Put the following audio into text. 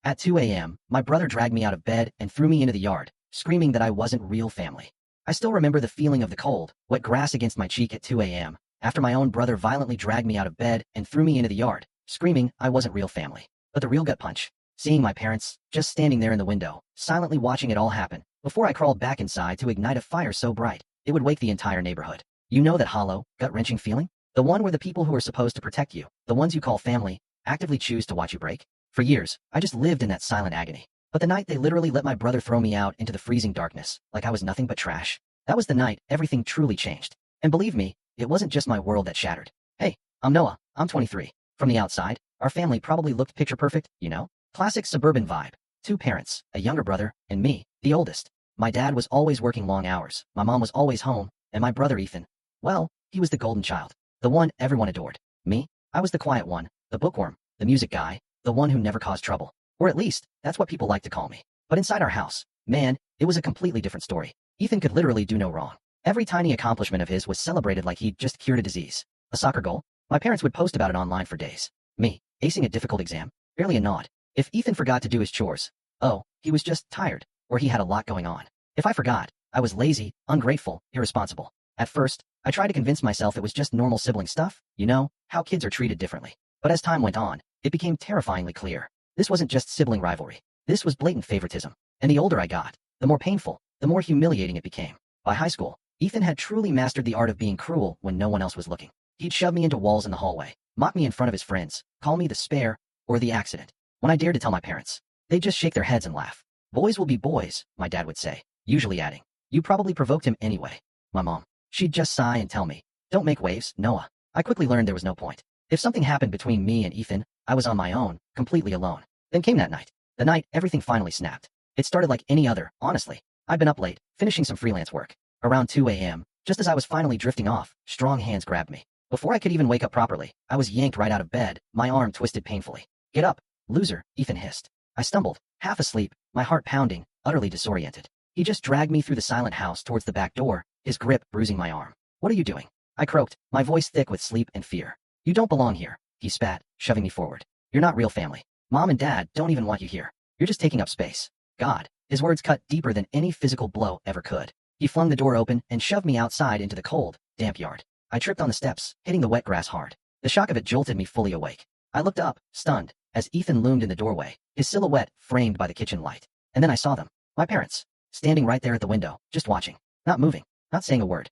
At 2 a.m., my brother dragged me out of bed and threw me into the yard, screaming that I wasn't real family. I still remember the feeling of the cold, wet grass against my cheek at 2 a.m., after my own brother violently dragged me out of bed and threw me into the yard, screaming I wasn't real family. But the real gut punch, seeing my parents, just standing there in the window, silently watching it all happen, before I crawled back inside to ignite a fire so bright, it would wake the entire neighborhood. You know that hollow, gut-wrenching feeling? The one where the people who are supposed to protect you, the ones you call family, actively choose to watch you break? For years, I just lived in that silent agony. But the night they literally let my brother throw me out into the freezing darkness, like I was nothing but trash, that was the night everything truly changed. And believe me, it wasn't just my world that shattered. Hey, I'm Noah, I'm 23. From the outside, our family probably looked picture perfect, you know? Classic suburban vibe. 2 parents, a younger brother, and me, the oldest. My dad was always working long hours, my mom was always home, and my brother Ethan, well, he was the golden child, the one everyone adored. Me, I was the quiet one, the bookworm, the music guy, the one who never caused trouble. Or at least, that's what people like to call me. But inside our house, man, it was a completely different story. Ethan could literally do no wrong. Every tiny accomplishment of his was celebrated like he'd just cured a disease. A soccer goal? My parents would post about it online for days. Me, acing a difficult exam? Barely a nod. If Ethan forgot to do his chores, oh, he was just tired, or he had a lot going on. If I forgot, I was lazy, ungrateful, irresponsible. At first, I tried to convince myself it was just normal sibling stuff, you know, how kids are treated differently. But as time went on, it became terrifyingly clear. This wasn't just sibling rivalry. This was blatant favoritism. And the older I got, the more painful, the more humiliating it became. By high school, Ethan had truly mastered the art of being cruel when no one else was looking. He'd shove me into walls in the hallway, mock me in front of his friends, call me the spare, or the accident. When I dared to tell my parents, they'd just shake their heads and laugh. Boys will be boys, my dad would say, usually adding, you probably provoked him anyway. My mom, she'd just sigh and tell me, don't make waves, Noah. I quickly learned there was no point. If something happened between me and Ethan, I was on my own, completely alone. Then came that night. The night everything finally snapped. It started like any other, honestly. I'd been up late, finishing some freelance work. Around 2 a.m., just as I was finally drifting off, strong hands grabbed me. Before I could even wake up properly, I was yanked right out of bed, my arm twisted painfully. Get up, loser, Ethan hissed. I stumbled, half asleep, my heart pounding, utterly disoriented. He just dragged me through the silent house towards the back door, his grip bruising my arm. What are you doing? I croaked, my voice thick with sleep and fear. You don't belong here, he spat, shoving me forward. You're not real family. Mom and Dad don't even want you here. You're just taking up space. God, his words cut deeper than any physical blow ever could. He flung the door open and shoved me outside into the cold, damp yard. I tripped on the steps, hitting the wet grass hard. The shock of it jolted me fully awake. I looked up, stunned, as Ethan loomed in the doorway, his silhouette framed by the kitchen light. And then I saw them. My parents, standing right there at the window, just watching, not moving, not saying a word.